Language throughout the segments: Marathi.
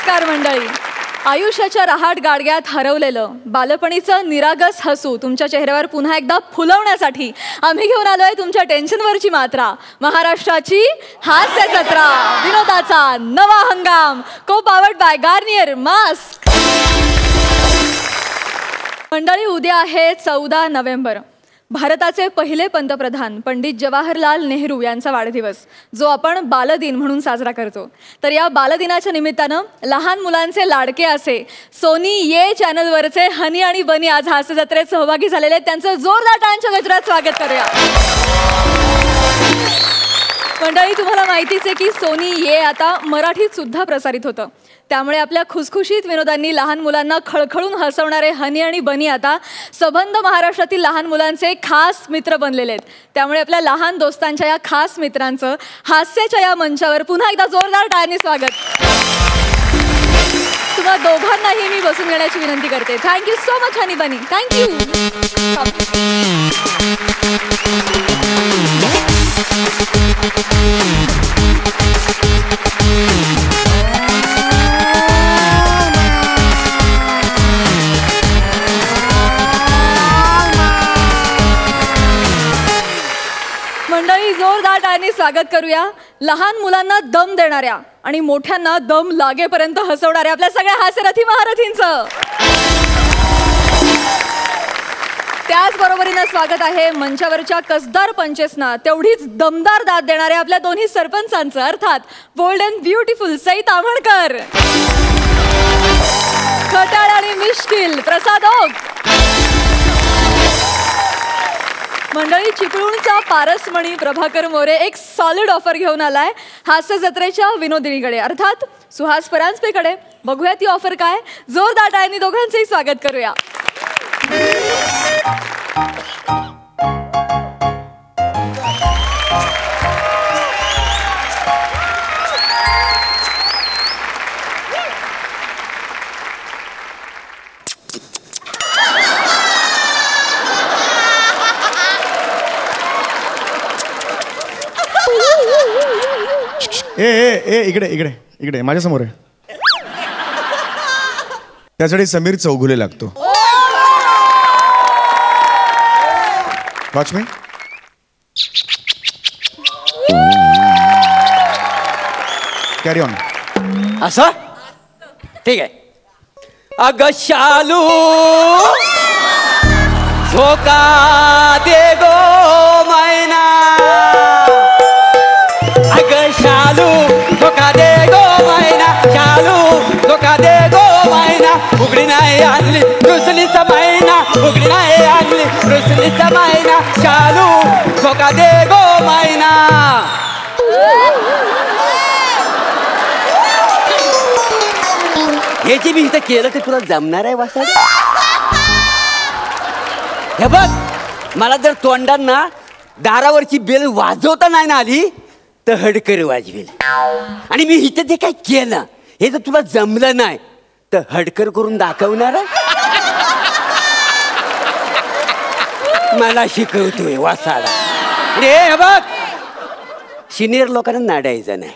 नमस्कार मंडळी. आयुष्याच्या रहाट गाडग्यात हरवलेलं बालपणीचं निरागस हसू तुमच्या चेहऱ्यावर पुन्हा एकदा फुलवण्यासाठी आम्ही घेऊन आलोय तुमच्या टेन्शनवरची मात्रा. महाराष्ट्राची हास्य जत्रा, विनोदाचा नवा हंगाम, को पावर्ड बाय गार्नियर मास्क. मंडळी, उद्या आहे 14 नोव्हेंबर, भारताचे पहिले पंतप्रधान पंडित जवाहरलाल नेहरू यांचा वाढदिवस, जो आपण बालदिन म्हणून साजरा करतो. तर या बालदिनाच्या निमित्तानं लहान मुलांचे लाडके असे सोनी ये चॅनलवरचे हनी आणि बनी आज हास्य जत्रेत सहभागी झालेले आहेत. त्यांचं जोरदार टाळ्यांच्या गजरात स्वागत करूया. मंडळी, तुम्हाला माहितीच आहे की सोनी ये आता मराठीत सुद्धा प्रसारित होतं. त्यामुळे आपल्या खुसखुशीत विनोदांनी लहान मुलांना खळखळून हसवणारे हनी आणि बनी आता सबंध महाराष्ट्रातील लहान मुलांचे खास मित्र बनलेले आहेत. त्यामुळे आपल्या लहान दोस्तांच्या या खास मित्रांचं हास्याच्या या मंचावर पुन्हा एकदा जोरदार टाळ्यांनी स्वागत. तुम्हा दोघांनाही मी बसून घेण्याची विनंती करते. थँक्यू सो मच हनी बनी. थँक्यू. मंडळी, जोरदार टाळ्यांनी स्वागत करूया लहान मुलांना दम देणाऱ्या आणि मोठ्यांना दम लागेपर्यंत हसवणाऱ्या आपल्या सगळ्या हास्यरथी महारथींचं. त्याचबरोबरीनं स्वागत आहे मंचावरच्या कसदार पंचेसना तेवढीच दमदार दाद देणाऱ्या आपल्या दोन्ही सरपंचांचं, अर्थात bold and beautiful Sai Tamhankar, खटाळ आणि मिश्किल प्रसाद ओक. मंडळी, चिपळूणचा पारसमणी प्रभाकर मोरे एक सॉलिड ऑफर घेऊन आलाय हास्य जत्रेच्या विनोदिनीकडे, अर्थात सुहास परांजपेकडे. बघूया ती ऑफर काय. जोरदार टाळ्यांनी दोघांचंही स्वागत करूया. ए इकडे इकडे इकडे माझ्या समोर आहे. त्यासाठी समीर चौगुले लागतो. Watch me. Carry on. असं ठीक आहे. अग शालू झोका दे गो मैना, अग शालू धोका दे गो मैना, शालू धोका दे गो मैना. उघडी नाही आणली रुसलीच मैना, उघडी नाही आणली रुसलीच मैना. शालू धोका दे गो मैना. हे जे मी इथं केलं ते तुला जमणार आहे वासा? हे बघ, मला जर तोंडांना दारावरची बेल वाजवता नाही ना आली तर हडकर वाजवेल. आणि मी इथं जे काय केलं हे जर तुला जमलं नाही तर हडकर करून दाखवणार. मला शिकवतोय वासाला. हे बघ, सिनियर लोकांना नाडायचं नाही.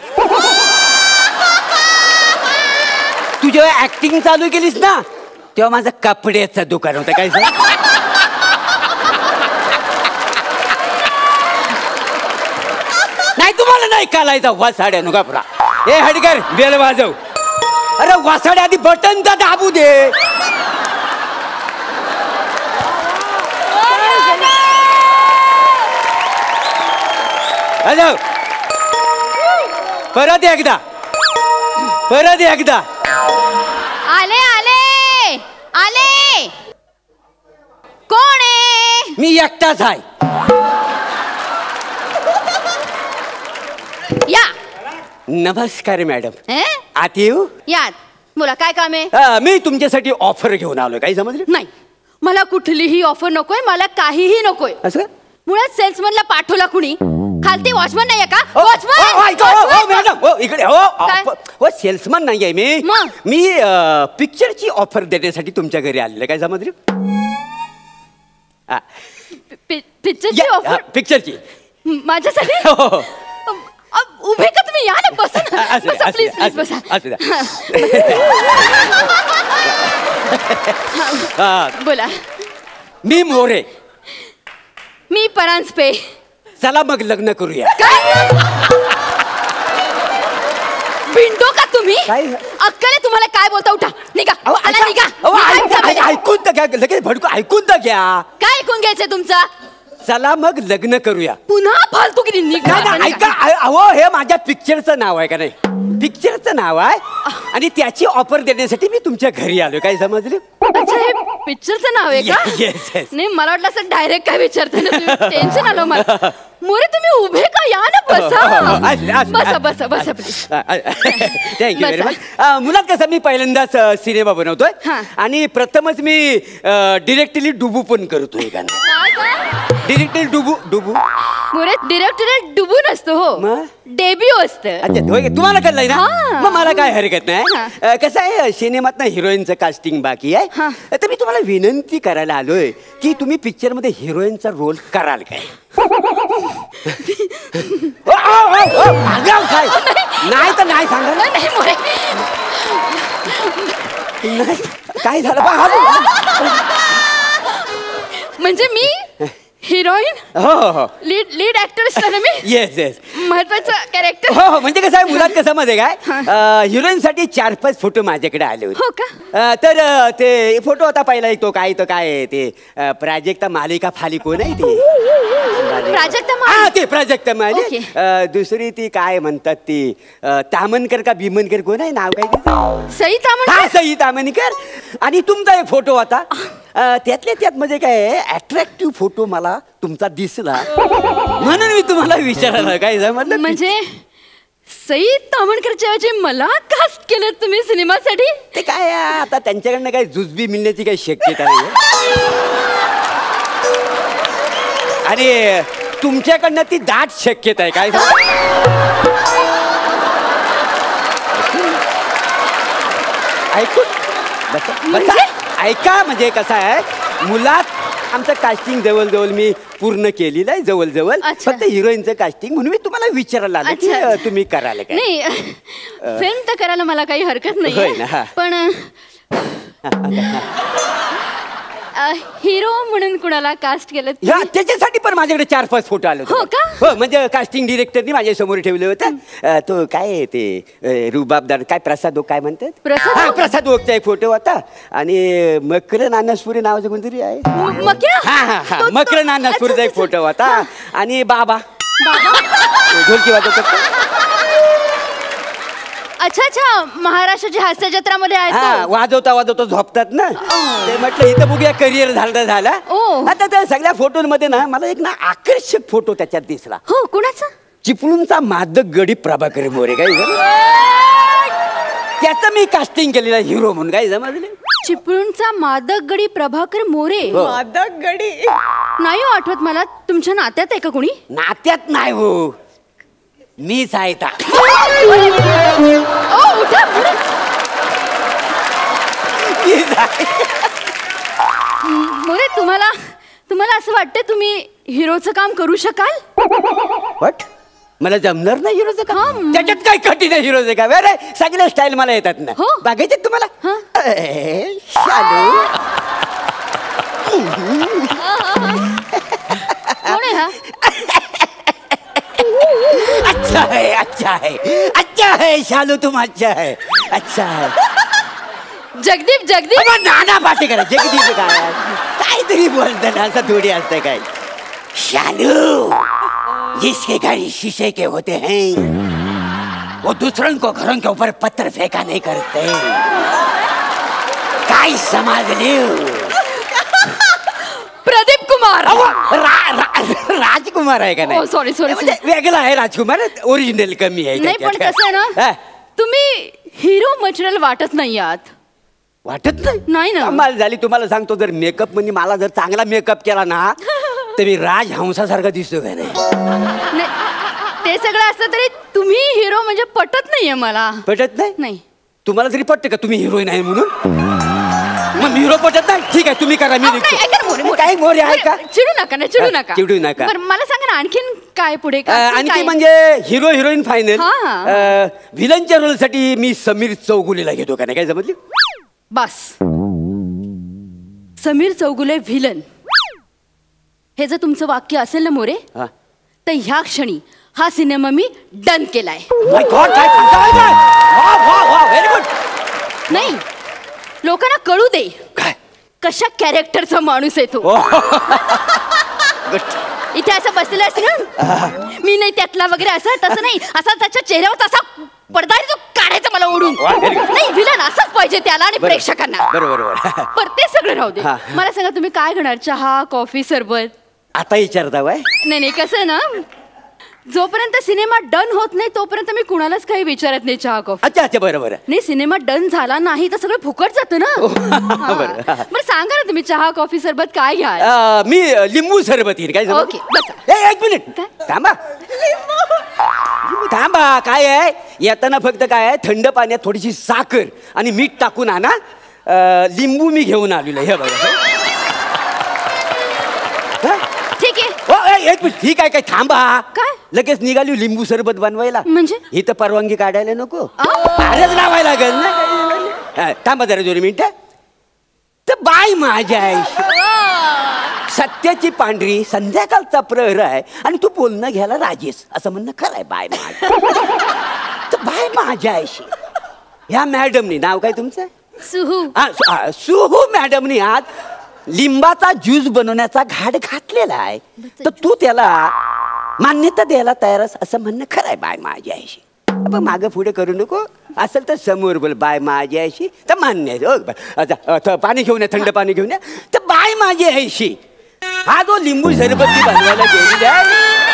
तू जेव्हा ऍक्टिंग चालू केलीस ना तेव्हा माझं कपड्याचं दुकान होतं. काय नाही, तुम्हाला नाही कालायचा वासाड्या नु घाबरा. ए हडकर, बेल वाजव. अरे वासाड्या आधी बटन तर दाबू दे. वाजव. परत एकदा, परत एकदा. आले आले आले. कोण आहे? मी एकटाच आहे. या. नमस्कार मॅडम. आत येऊ? यात. बोला, काय काम आहे? मी तुमच्यासाठी ऑफर घेऊन आलोय. काही समजलं नाही? मला कुठलीही ऑफर नकोय, मला काहीही नकोय. असं मुळात सेल्समनला पाठवला कुणी? खालती वॉचमन नाहीये का? वॉचमन मॅडम इकडे. हो, सेल्समन नाहीये मी पिक्चरची ऑफर देण्यासाठी तुमच्या घरी आलेलं. काय समजलं? पिक्चरची ऑफर? पिक्चरची माझ्यासाठी? उभे का तुम्ही? या ना, बसा ना. बसा, प्लीज प्लीज बसा. बोला. मी मोरे. मी परांजपे. चला मग लग्न करूया. भिंडो का तुम्ही? काय? अक्कल तुम्हाला? काय बोलता? उठा, निघा. चला, निघा. ऐकून तर घ्या, लगेच भडकू. ऐकून तर घ्या. काय ऐकून घ्यायचंय तुमचं? चला मग लग्न करूया. पुन्हा फालतू किती निघा. ऐका, अहो हे माझ्या पिक्चरचं नाव आहे का नाही? पिक्चरचं नाव आहे आणि त्याची ऑफर देण्यासाठी मी तुमच्या घरी आलोय. काय समजले? अच्छा, हे पिक्चरचं नाव आहे का? Yes, yes. नाही, मला वाटलं असं डायरेक्ट काय विचारते ना तुम्ही. टेन्शन आलं मला. मोरे तुम्ही उभे का? या ना, बसा. बसा बसा बसा प्लीज. Thank you very much. मुलात कसं मी पहिल्यांदाच सिनेमा बनवतोय हा. आणि प्रथमच मी डिरेक्टली डुबू पण करतोय गाणं. डिरेक्टली डुबू. मोरे डिरेक्टर डुबू नसतो हो, मग? डेब्यू असतं. अच्छा, होय, तुम्हाला कळलंय ना? हा. मग मला काय हरकत नाही. हा. कसं आहे, सिनेमात ना हिरोईनचं कास्टिंग बाकी आहे. हा. तर मी तुम्हाला विनंती करायला आलोय की तुम्ही पिक्चर मध्ये हिरोईनचा रोल कराल काय? काय नाही तर नाही सांगा. नाही मोरे, नाही, काय झालं? म्हणजे मी हिरोईन, हो हो लीड ऍक्टर असतो ना मी. Yes yes. महत्वाचं कॅरेक्टर. हो हो, म्हणजे कसं आहे, मुलात कसं मध्ये काय हिरोईन साठी 4-5 फोटो माझ्याकडे आले हो होते. का? तर ते फोटो होता पहिला एक, तो काय ते प्राजक्ता मालिका फाली कोण आहे ती? प्राजक्ता माली. हा, ते प्राजक्ता माली. ओके. दुसरी ती काय म्हणतात ती तामनकर का भीमनकर कोण आहे नाव काय तिचं? सई तामण. हा, सई तामणकर. आणि तुमचा एक फोटो होता, त्यातल्या त्यात म्हणजे काय अट्रॅक्टिव्ह फोटो मला तुमचा दिसला म्हणून मी तुम्हाला विचारायला काय जमलं. म्हणजे सई तामणकरच्या ऐवजी मला कास्ट केलं तुम्ही सिनेमासाठी? ते काय आता त्यांच्याकडनं काही जुजबी मिळण्याची काही शक्यता नाही आणि तुमच्याकडनं ती दाट शक्यता आहे. काय ऐकून ऐका, म्हणजे कसं आहे, मुलात आमचं कास्टिंग जवळजवळ मी पूर्ण केलेलं आहे, जवळजवळ. फक्त हिरोईनचं कास्टिंग म्हणून मी तुम्हाला विचारायला आलो की तुम्ही कराल काय? नाही, फिल्म तर करायला मला काही हरकत नाही, पण हिरो म्हणून कुणाला कास्ट केलं? त्याच्यासाठी पण माझ्याकडे 4-5 फोटो आले होते. हो का? हो, म्हणजे कास्टिंग डिरेक्टरनी माझ्या समोर ठेवले होते. तो काय ते रुबाबदार काय प्रसाद ओक काय म्हणतात? प्रसाद ओकचा एक फोटो होता आणि मकरन अनासपुरी नावाचं कोणतरी आहे. मकरन अनासपुरीचा एक फोटो होता आणि बाबा ढोलकी वाजवतात. अच्छा अच्छा, महाराष्ट्राची हास्य जत्रामध्ये आहे. वाजवता वाजवता झोपतात ना. ते म्हटलं इथं बघूया करिअर झाला. आता त्या सगळ्या फोटोमध्ये ना मला एक ना आकर्षक फोटो त्याच्यात दिसला. हो, कुणाचा? चिपळूणचा मादक गडी प्रभाकर मोरे. काय त्याचं मी कास्टिंग केलेलं हिरो म्हणून. काय समजले? चिपळूणचा मादक गडी प्रभाकर मोरे. मादक गडी नाही हो आठवत मला. तुमच्या नात्यात आहे का कोणी? नात्यात नाही हो, मीच आहे. मोरे, तुम्हाला असं वाटतं तुम्ही हिरोचं काम करू शकाल? वट मला जमणार नाही हिरोचं काम. त्याच्यात काय कठीण आहे हिरोचं काम? अरे सगळ्या स्टाईल मला येतात ना. बघायचे तुम्हाला? कोण आहे हा? अच्छा है शालू, तुम अच्छा है. अच्छा है. जगदीप नाना पाटेकर. जगदीप काहीतरी बोलतं ना, असं थोडी असतं काय. शालू, जिसके घर शीशे के होते हैं वो दूसरों को घरों के ऊपर पत्थर फेंका नहीं करते. काय समजले? प्रदीप कुमार. राजकुमार आहे का नाही? सॉरी वेगळा आहे राजकुमार, ओरिजिनल कमी आहे. नाही, पण कसं आहे ना, तुम्ही हिरो मटेरियल वाटत नाही आहात. वाटत नाही ना? कमाल झाली. तुम्हाला सांगतो, जर मेकअप म्हणजे मला जर चांगला मेकअप केला ना तर मी राजहंसासारखा दिसतो. काय नाही, ते सगळं असतं तरी तुम्ही हिरो म्हणजे पटत नाहीये मला. पटत नाही? तुम्हाला तरी पटते का तुम्ही हिरोईन आहे म्हणून? मग हिरो पटत नाही? ठीक आहे, तुम्ही करा, मी काय मोरे आहे का? चिडू नका ना, चिडू नका. चिडू नका. बरं मला सांगा ना आणखीन काय पुढे आणखी म्हणजे हिरो हिरोईन फायनल. हा. व्हिलनच्या रोलसाठी मी समीर चौगुलेला घेतो का नाही, काय समजली? बस समीर चौगुले व्हिलन हे जर तुमचं वाक्य असेल ना मोरे, तर ह्या क्षणी हा सिनेमा मी डन केलाय. माय गॉड, काय सांगताय काय? वाह वाह वाह, व्हेरी गुड. नाही, लोकांना कळू दे काय कशा कॅरेक्टरचा माणूस आहे तो. इथे असं बसलेला असते ना, मी नाही त्यातला वगैरे असं तसं नाही, असा त्याच्या चेहऱ्यावर तसा पडदा जो काढायचा मला ओढून. नाही, विलन असंच पाहिजे त्याला आणि प्रेक्षकांना. बरोबर. पर ते सगळं राहू दे. मला सांगा तुम्ही काय घेणार, चहा, कॉफी, सरबत? आता विचारता बाय. नाही कसं ना, जोपर्यंत सिनेमा डन होत नाही तोपर्यंत मी कुणालाच काही विचारत नाही चहा कॉफी. अच्छा बरोबर. नाही, सिनेमा डन झाला नाही तर सगळं फुकट जातं ना. बरं सांगा ना तुम्ही चहा, कॉफी, सरबत काय घ्या? मी लिंबू सरबत येईल. काय ओके, एक मिनिट थांबा. थांबा, काय आहे येताना फक्त काय आहे, थंड पाण्यात थोडीशी साखर आणि मीठ टाकून आणा. लिंबू मी घेऊन आलेलो हे बघा. ठीक आहे. एक मिनिट, ठीक आहे. काय थांबा. काय लगेच निघाली लिंबू सरबत बनवायला? म्हणजे इथं परवानगी काढायला नको, अरेच लावायला लागेल ना. थांबा जरा 2 मिनिटं. तर बाय माझ्या सत्याची पांढरी संध्याकाळचा प्रहर आहे आणि तू बोलणं घ्यायला राजेस असं म्हणणं खरं आहे. बाय माझ्या तर बाय माझ्या आईशी ह्या मॅडमनी, नाव काय तुमचं? सुहू. सुहू मॅडमनी आज लिंबाचा ज्यूस बनवण्याचा घाट घातलेला आहे, तर तू त्याला मान्यता द्यायला तयार असं म्हणणं खरं आहे. बाय माझ्या आईशी मागं पुढे करू नको, असेल तर समोर बोल. बाय माझी आईशी तर मान्य आहे. पाणी घेऊन या, थंड पाणी घेऊन या. तर बाय माझी आईशी हा जो लिंबू सरबत बनवायला गेलेली आहे,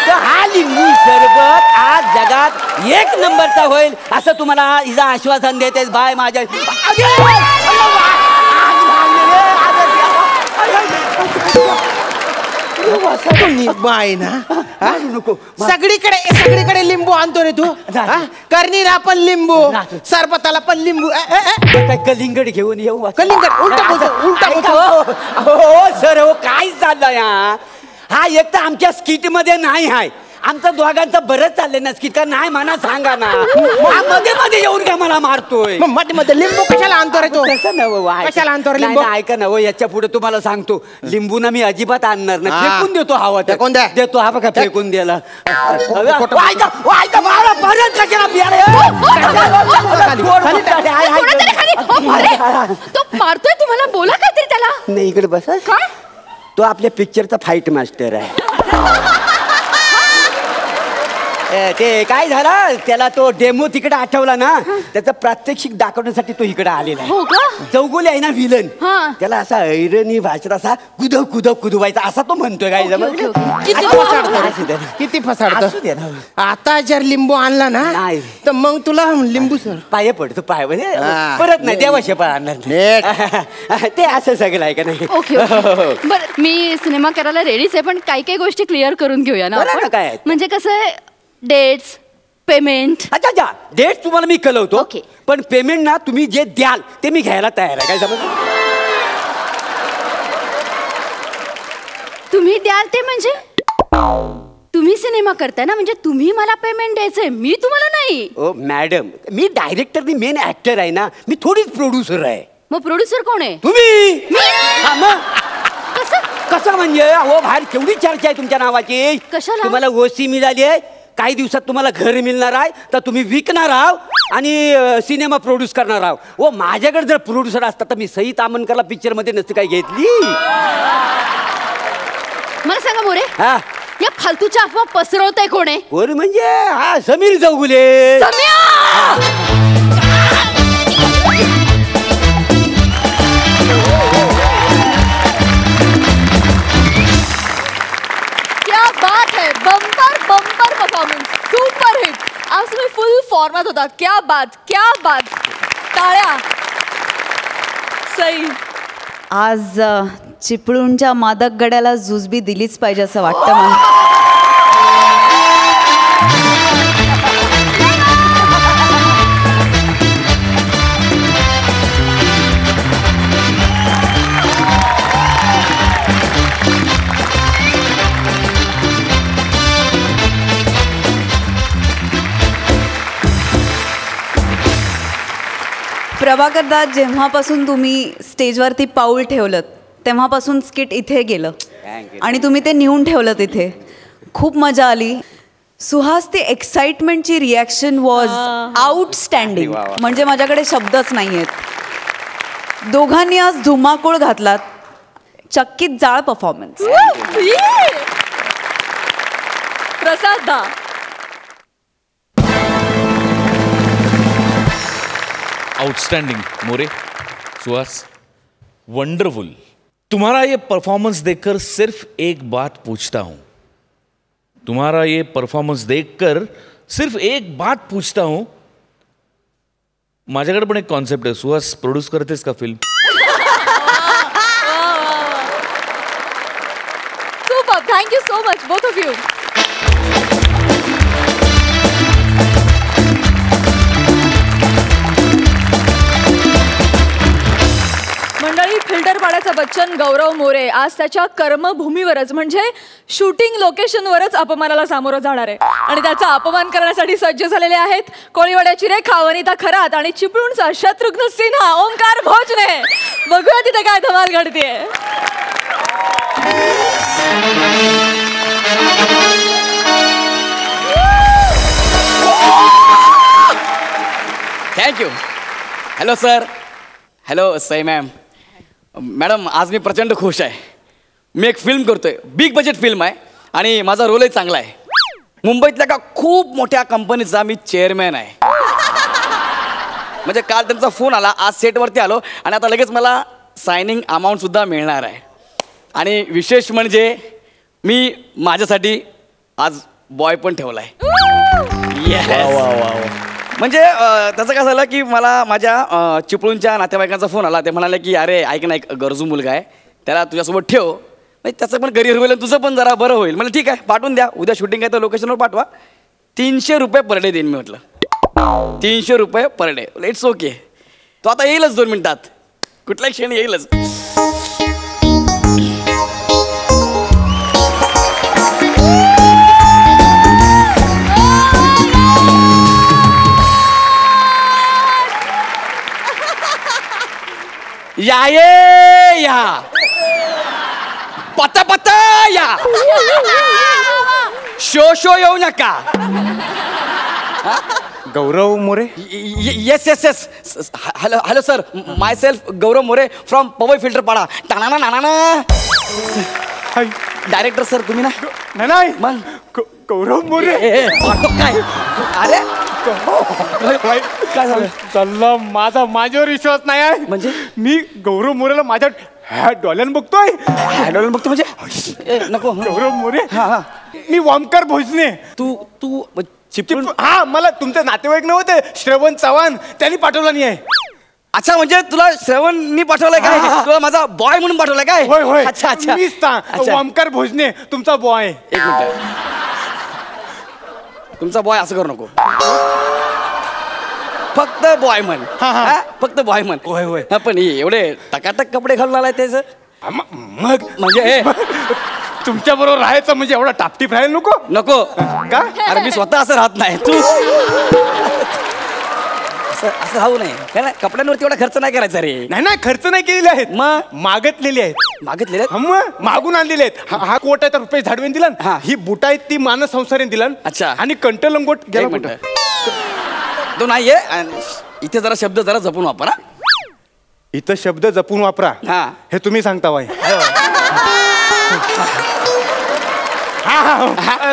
तर हा लिंबू सरबत आज जगात 1 नंबरचा होईल असं तुम्हाला हिचा आश्वासन देते. बाय माझ्या बाय ना, सगळीकडे लिंबू आणतो रे तू. करणीला पण लिंबू, सरबताला पण लिंबू. काय कलिंगड घेऊन येऊ? कलिंगड उलटा हो सर, हो काय चाललंय हा? एक तर आमच्या स्किट मध्ये नाही आहे. आमचं दोघांचं बरंच चाललंय ना स्किट, का नाही म्हणा सांगा ना. मध्ये मध्ये येऊन काय मला मारतोय? मध्ये लिंबू कशाला आणतो रे तू? कशाला आणतो रे लिंबू? ऐका ना, याच्या पुढे तुम्हाला सांगतो, लिंबू ना मी अजिबात आणणार नाही. फेकून देतो हवा देतो. हा बघा फेकून द्यायला. तो मारतोय तुम्हाला, बोला काहीतरी त्याला. नाही इकडे बसा. काय? तो आपल्या पिक्चरचा फाईट मास्टर आहे. ते काय झालं, त्याला तो डेमो तिकडे आठवला ना, त्याचं प्रात्यक्षिक दाखवण्यासाठी तो इकडे आलेला आहे. हो का? चौगुले आहे ना विलन, त्याला असा ऐरणी भाषेत असा कुदवायचा असा तो म्हणतोय. काय किती फसाडतो. आता जर लिंबू आणला ना तर मग तुला लिंबू सर पाय पडतो. पाय म्हणजे परत नाही देवाशे पण आणणार ते असं सगळं आहे का नाही? बरं, मी सिनेमा करायला रेडीच आहे, पण काही काही गोष्टी क्लिअर करून घेऊया ना. काय म्हणजे कसं आहे, डेट्स, पेमेंट. अच्छा डेट तुम्हाला मी कळवतो, ओके. पण पेमेंट ना तुम्ही जे द्याल ते मी घ्यायला तयार आहे. काय समज? तुम्ही द्याल ते म्हणजे तुम्ही सिनेमा करताय ना, म्हणजे तुम्ही मला पेमेंट द्यायचंय, मी तुम्हाला नाही. ओ मॅडम, मी डायरेक्टर मी मेन ऍक्टर आहे ना, मी थोडीच प्रोड्युसर आहे. मग प्रोड्युसर कोण आहे? तुम्ही. कसं म्हणजे? अहो बाहेर केवढी चर्चा आहे तुमच्या नावाची. कशाला? तुम्हाला ओसी मिळाली आहे, काही दिवसात तुम्हाला घर मिळणार आहे, तर तुम्ही विकणार आहात आणि सिनेमा प्रोड्यूस करणार आहात. ओ माझ्याकडे जर प्रोड्युसर असता तर मी सई तामणकरला पिक्चर मध्ये नसती काय घेतली. मला सांगा मोरे, या फालतूच्या अफवा पसरवताय कोण आहे? कोण म्हणजे? हा समीर चौगुले. क्या बात है, बम्पर परफॉर्मन्स, सुपर हिट. आज तुम्ही फुल फॉर्मात होता. क्या बात. टाळ्या. सई, आज चिपळूणच्या मादक गड्याला जुजबी दिलीच पाहिजे असं वाटतं मला. प्रभाकरदा, जेव्हापासून तुम्ही स्टेजवरती पाऊल ठेवलं तेव्हापासून स्किट इथे गेलं आणि तुम्ही ते नेऊन ठेवलं तिथे. खूप मजा आली. सुहास, ती एक्साइटमेंटची रिॲक्शन वॉज आउटस्टँडिंग. म्हणजे माझ्याकडे शब्दच नाही आहेत. दोघांनी आज धुमाकूळ घातलात. चक्कीत जाळ परफॉर्मन्स. प्रसाद दा. Outstanding More, Suhas, wonderful. तुम्हारा ये परफॉर्मेंस देखकर सिर्फ एक बात पूछता हूं. तुम्हारा ये परफॉर्मेंस देखकर सिर्फ एक बात पूछता हूं. माझ्याकडे पण एक कॉन्सेप्ट आहे. सुहास, प्रोड्यूस करतेस का film? Super. Thank you so much both of you. मंडळी, फिल्टर पाड्याचा बच्चन गौरव मोरे आज त्याच्या कर्मभूमीवरच म्हणजे शूटिंग लोकेशनवरच अपमानाला सामोरं जाणार आहे आणि त्याचा अपमान करण्यासाठी सज्ज झालेले आहेत कोळीवाड्याची रेखा वनिता खरात आणि चिपळूणचा शत्रुघ्न सिन्हा ओंकार भोजने. बघूया तिथे काय धमाल घडतेय. Thank you. Hello sir. Hello Sai ma'am. Madam, आज मी प्रचंड खुश आहे. मी एक फिल्म करतोय. बिग बजेट फिल्म आहे आणि माझा रोलही चांगला आहे. मुंबईतल्या का खूप मोठ्या कंपनीचा मी चेअरमॅन आहे. म्हणजे काल त्यांचा फोन आला, आज सेटवरती आलो आणि आता लगेच मला सायनिंग अमाऊंटसुद्धा मिळणार आहे. आणि विशेष म्हणजे मी माझ्यासाठी आज बॉय पण ठेवला आहे. म्हणजे त्याचं काय झालं की मला माझ्या चिपळूणच्या नातेवाईकांचा फोन आला. ते म्हणाले की अरे ऐक ना, एक गरजू मुलगा आहे, त्याला तुझ्यासोबत ठेव, म्हणजे त्याचं पण करिअर होईल, तुझं पण जरा बरं होईल. म्हणजे ठीक आहे, पाठवून द्या. उद्या शूटिंग आहे तर लोकेशनवर पाठवा. 300 रुपये पर डे देईन मी. म्हटलं 300 रुपये पर डे. It's okay. तो आता येईलच 2 मिनिटात, कुठल्याही क्षणी येईलच. या पत्ता पत्ता या. शो येऊ नका. Gaurav More. Yes yes yes. Hello sir, myself Gaurav More from Powai Filter Pada. टाणा नाना. डायरेक्टर सर तुम्ही ना? नाही मग गौरव मोरे. काय? अरे काय झालं? चाललं माझ्यावर विश्वास नाही आहे. म्हणजे मी गौरव मोरेला माझ्या डॉल्यान बघतोय. डॉलर बघतो म्हणजे नको. गौरव मोरे. हा. मी ओंकार भोजने. तू चिपळूण. हा, मला तुमचे नातेवाईक नव्हते श्रवण चव्हाण, त्यांनी पाठवला नाही आहे. अच्छा, म्हणजे तुला श्रवणनी पाठवलाय काय? तुला माझा बॉय म्हणून पाठवलाय काय? होय होय. अच्छा अच्छा. मीच ओंकार भोजने तुमचा बॉय. एक मिनिट. तुमचा बॉय असं करू नको. फक्त बॉय म्हण. फक्त बॉय म्हण. होय होय. पण एवढे टकाटक कपडे घालून आलाय त्याच. मग म्हणजे तुमच्या बरोबर राहायचं म्हणजे एवढा टापटीप राहायला नको. नको का? अरे मी स्वतः असं राहत नाही. तू असं राहू नये. काय ना, कपड्यांवरती एवढा खर्च नाही करायचा रे. नाही ना, खर्च नाही केलेले आहेत. मग मागतलेले आहेत. मागितलेले मागून आणलेले आहेत. हा कोट आहे तर रुपये झाडवेन दिला. ही बुट आहे ती मानस संसारेन दिला. अच्छा. आणि कंट लंगोट गेला कुठं? तो नाहीये. इथे जरा शब्द जरा जपून वापरा. इथं शब्द जपून वापरा. हा. हे तुम्ही सांगता वाय.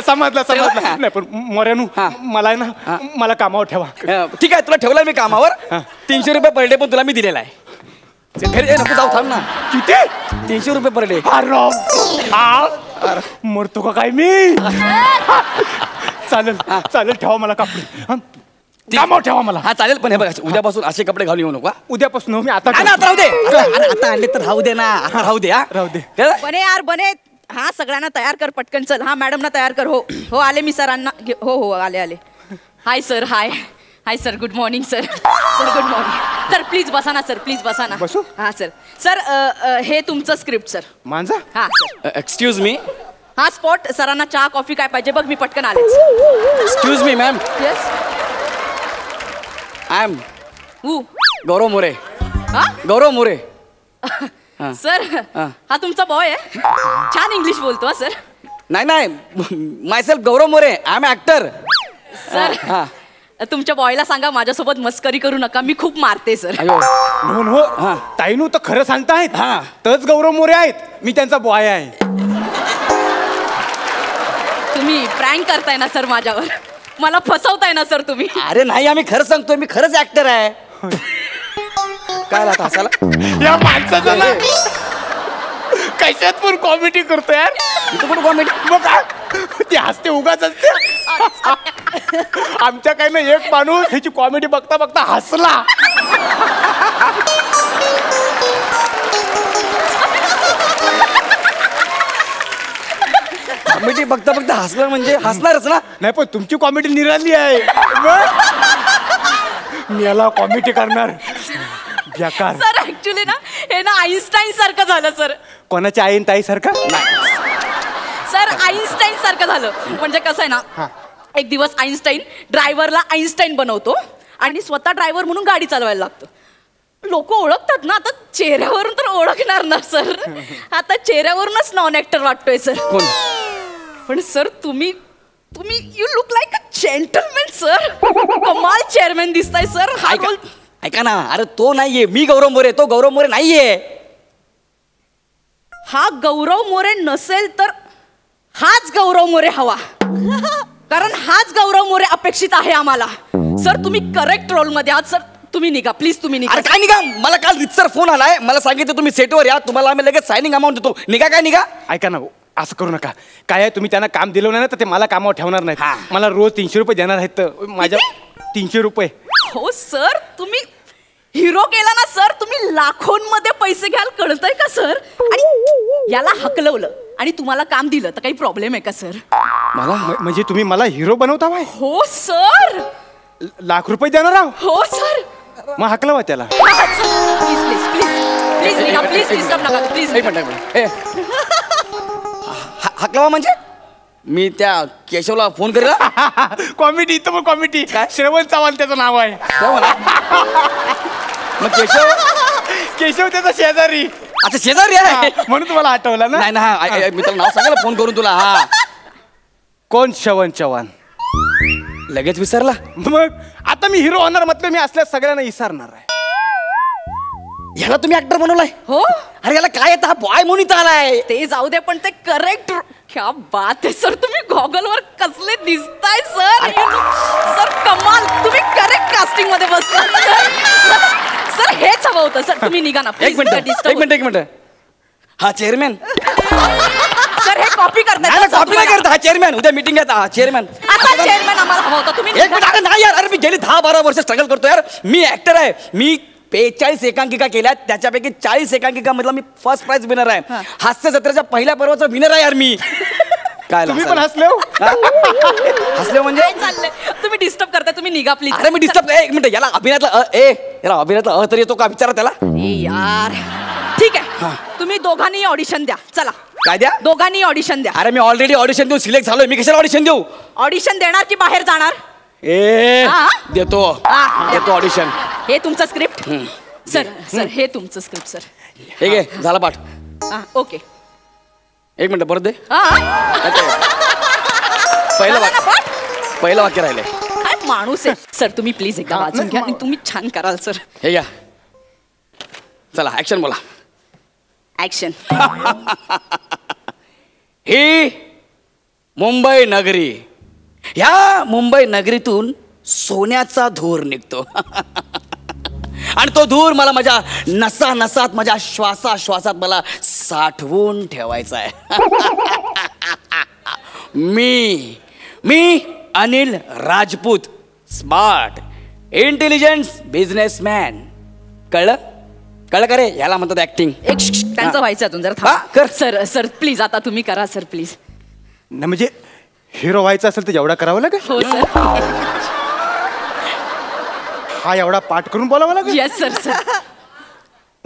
समजला. नाही पण मोऱ्यानू, मला आहे ना, मला कामावर ठेवा. ठीक आहे, तुला ठेवलाय मी कामावर. 300 रुपये पर डे पण तुला मी दिलेला आहे. नको जाऊ, थांब ना. किती? 300 रुपये पर डे. मरतो का काय मी? चालेल चालेल, ठेवा मला कपडे. कामावर ठेवा मला. हा चालेल, पण हे बघा, उद्यापासून असे कपडे घालून येऊ नको. उद्यापासून मी आता राहू दे. आता आणले तर राहू दे ना. आता राहू दे. राहू दे. बने यार बने. हा, सगळ्यांना तयार कर पटकन. चल. हा, मॅडमना तयार कर. हो हो, आले मी सरांना. हो आले. Hi sir. Hi sir. Good morning sir. Good morning sir. Please बसा ना सर. प्लीज बसा ना. बसू? हा सर. हे तुमचं स्क्रिप्ट सर. माझा? हा सर. Excuse me. हा, स्पॉट. सरांना चहा कॉफी काय पाहिजे बघ, मी पटकन आले. Excuse me ma'am. Yes. I am Gaurav More. हा गौरव मोरे. सर हा तुमचा बॉय आहे. छान इंग्लिश बोलतो सर. नाही myself Gaurav More. I am actor. Sir तुमच्या बॉयला सांगा माझ्यासोबत मस्करी करू नका, मी खूप मारते सर. हो ताईनू तर खरं सांगतायत. तच गौरव मोरे आहेत, मी त्यांचा बॉय आहे. तुम्ही प्रँक करताय ना सर माझ्यावर, मला फसवताय ना सर तुम्ही. अरे नाही, आम्ही खरं सांगतोय, मी खरंच ऍक्टर आहे. काय आता हसायला या माणसाचं ना कशात पण कॉमेडी करतो यार. इथं पण कॉमेडी. मग काय ती हसते उगाच असते. आमच्या काही ना एक माणूस ह्याची कॉमेडी बघता बघता हसला. कॉमेडी बघता बघता हसलं म्हणजे हसणारच ना. नाही पण तुमची कॉमेडी निराली आहे. मी याला कॉमेडी करणार बेकार. सर ऍक्च्युली ना हे ना आईन्स्टाईन सारखं झालं सर. कोणाच्या आईन ताई सारखं. सर आईन्स्टाईन सारखं झालं. म्हणजे कसं आहे ना, एक दिवस आईन्स्टाईन ड्रायव्हरला आईन्स्टाईन बनवतो आणि स्वतः ड्रायव्हर म्हणून गाडी चालवायला लागतो. लोक ओळखतात ना, आता चेहऱ्यावरून तर ओळखणार ना सर. आता चेहऱ्यावरूनच नॉन ऍक्टर वाटतोय सर. कोण? पण सर तुम्ही you look like a gentleman sir. कमाल चेअरमॅन दिसताय सर. हा रोल ऐका ना, अरे तो नाहीये, मी गौरव मोरे, तो गौरव मोरे नाहीये. हा गौरव मोरे नसेल तर हाच गौरव मोरे हवा, कारण हाच गौरव मोरे अपेक्षित आहे आम्हाला. सर तुम्ही करेक्ट रोल मध्ये आहात सर. तुम्ही निघा प्लीज, तुम्ही निघा. अरे काय निघा, मला काल रितसर फोन आलाय, मला सांगितलं तुम्ही सेटवर या, तुम्हाला आम्ही लगेच सायनिंग अमाऊंट देतो. निघा. काय निघा? ऐका ना, असं करू नका. काय आहे, तुम्ही त्यांना काम दिलं नाही ना तर ते मला कामावर ठेवणार नाहीत. मला रोज 300 रुपये देणार आहेत. माझ्या 300 रुपये. हो सर, तुम्ही हिरो केला ना सर, तुम्ही लाखोंमध्ये पैसे घ्याल, कळतंय का सर? आणि याला हकलवलं आणि तुम्हाला काम दिलं तर काही प्रॉब्लेम आहे का सर? मला म्हणजे तुम्ही मला हिरो बनवता बाय? हो सर. लाख रुपये देणार आहो? हो सर. मग हकलवा त्याला. प्लीज प्लीज प्लीज प्लीज निघा, प्लीज डिस्टर्ब नका प्लीज. हकलवा म्हणजे मी त्या केशवला फोन करेल. कॉमेडी इथं पण कॉमेडी. श्रवण चव्हाण त्याचं नाव आहे. मग केशव त्याचा शेजारी. अच्छा शेजारी आहे म्हणून तुम्हाला आठवलं ना. नाही ना, मी त्याला नाव सांगायला फोन करून तुला. हा कोण? श्रवण चव्हाण. लगेच विसरला. मग आता मी हिरो होणार म्हटलं, मी असल्या सगळ्यांना विसरणार आहे. ह्याला तुम्ही ऍक्टर बनवलाय? हो. अरे याला काय येतं, हा बॉय म्हणून इथं आलाय. ते जाऊ दे, पण ते करेक्ट. क्या बात आहे सर, तुम्ही गॉगल वर कसले दिसताय सर. सर कमाल, तुम्ही करेक्ट कास्टिंग मध्ये बसला सर. हेच हवं होतं सर. तुम्ही निघा ना. एक मिनिट. हा चेअरमॅन सर, हे कॉपी करताय. कॉपी नाही करता. हा चेअरमॅन. उद्या मीटिंग आहे. हा चेअरमॅन. आता चेअरमॅन आम्हाला हवा होता. तुम्ही एक मिनिट. नाही यार, अरे मी गेली 10-12 वर्ष स्ट्रगल करतो यार. मी ऍक्टर आहे. मी 45 एकांकिका केल्या, त्याच्यापैकी 40 एकांकिका मधला मी फर्स्ट प्राइज विनर आहे. हास्य जत्रेच्या पहिल्या पर्वाचा विनर आहे यार मी. काय तुम्ही पण हसले हो? हसले म्हणजे चाललंय, तुम्ही डिस्टर्ब करताय. तुम्ही निघा प्लीज. अरे मी डिस्टर्ब. एक मिनिट, याला अभिनयातला तरी येतो का विचारा त्याला. यार ठीक आहे, तुम्ही दोघांनी ऑडिशन द्या. चला. काय द्या? दोघांनी ऑडिशन द्या. अरे मी ऑलरेडी ऑडिशन देऊन सिलेक्ट झालोय, मी कशाला ऑडिशन देऊ? ऑडिशन देणार की बाहेर जाणार? देतो ऑडिशन. हे तुमचं स्क्रिप्ट सर. हे तुमचं स्क्रिप्ट सर. हे घे, झाला पाठ. ओके. एक मिनिट परत दे. पहिलं वाक्य राहिले. काय माणूस आहे सर. तुम्ही प्लीज एकदा वाचून घ्या आणि तुम्ही छान कराल सर. हे घ्या. चला ऍक्शन बोला. ऍक्शन. ही मुंबई नगरी. ह्या मुंबई नगरीतून सोन्याचा धूर निघतो आणि तो धूर मला माझ्या नसात, माझ्या श्वासात मला साठवून ठेवायचा आहे. मी Anil Rajput, smart intelligent businessman. कळलं का रे? याला म्हणतात ऍक्टिंग. त्यांचं व्हायचं अजून जरा कर. सर सर प्लीज आता तुम्ही करा सर प्लीज. नाही म्हणजे हिरो व्हायचं असेल तर एवढा करावं लागेल? हो सर. हा एवढा पाठ करून बोलावं लागेल? Yes sir. सर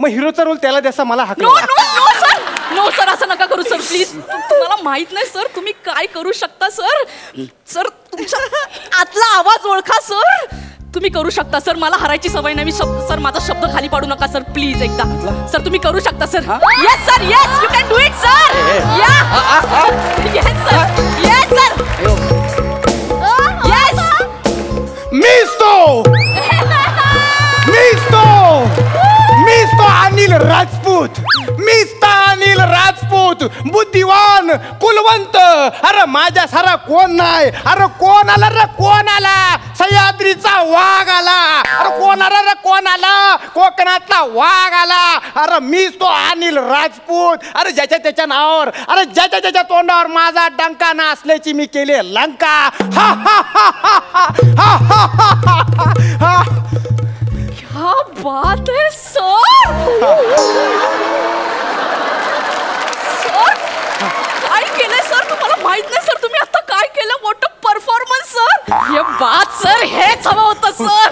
मग हिरोचा रोल त्याला द्यासा मला हाक. No sir. नो सर, असं नका करू सर प्लीज. तुम्हाला माहित नाही सर तुम्ही काय करू शकता सर. सर तुमच्या आतला आवाज ओळखा सर. तुम्ही करू शकता सर. मला हरायची सवय नाही. सर माझा शब्द खाली पाडू नका सर प्लीज एकदा. सर तुम्ही करू शकता sir. Yes sir yes you can do it sir. या yes sir yes sir yes. Mister Anil Rajput. Anil Rajput बुद्धिवान कुलवंत. अरे माझ्या सारा कोण नाही. अरे कोण आला रे कोण आला. सह्याद्रीचा वाघ आला. अरे कोण आला रे कोण आला. कोकणातला वाघ आला. अरे मीच तो अनिल राजपूत. अरे ज्याच्या त्याच्या नावावर अरे ज्याच्या त्याच्या तोंडावर माझा डंका ना असल्याची मी केली लंका. हा हा हा हा हा हा हा हा. क्या बात है सर. सर काय केलंय सर. तुम्हाला माहित नाही सर तुम्ही आता काय केलं. मोठं परफॉर्मन्स सर. ये बात सर हेच हवं होतं सर.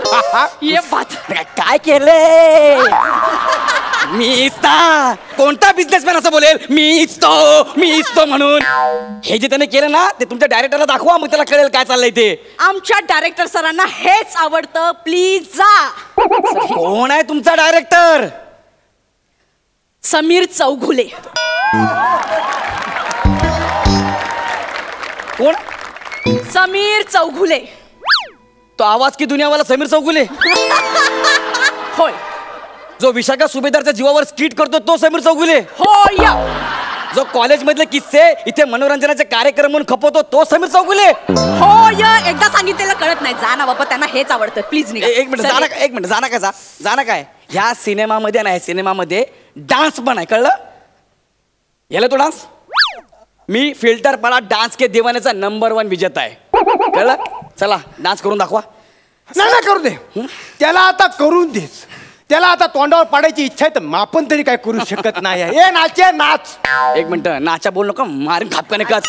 ये बात काय केलंय. मीच कोणता बिझनेसमॅन असं बोलेल मीच तो म्हणून. हे जे त्याने केलं ना ते तुमच्या डायरेक्टरला दाखवा मग त्याला कळेल काय चाललंय ते. आमच्या डायरेक्टर सरांना हेच आवडतं. प्लीज जा. कोण आहे तुमचा डायरेक्टर. समीर चौघुले. कोण. समीर चौघुले. तो आवाज की दुनियावाला समीर चौघुले. होय. जो विशाखा सुभेदारच्या जीवावर स्किट करतो तो समीर चौघुले. होय. जो कॉलेज मधले किस्से इथे मनोरंजनाचे कार्यक्रम म्हणून खपवतो तो समीर चौघुले. होय. एकदा सांगितलेलं कळत नाही. जा ना बाबा त्यांना हेच आवडतं. प्लीज निघा. एक मिनिट जाणं काय ह्या सिनेमामध्ये ना ह्या सिनेमामध्ये डान्स पण आहे कळलं. याला तो डान्स. मी फिल्टर पाडा डान्स के दिवाण्याचा नंबर 1 विजेता आहे कळलं. चला डान्स करून दाखवा. नाही करू दे. त्याला आता करून देच. त्याला आता तोंडावर पाडायची इच्छा आहे तर आपण तरी काय करू शकत नाही. ए नाचे नाच. एक मिनिट नाचा बोल नका मारून खापकाने काच.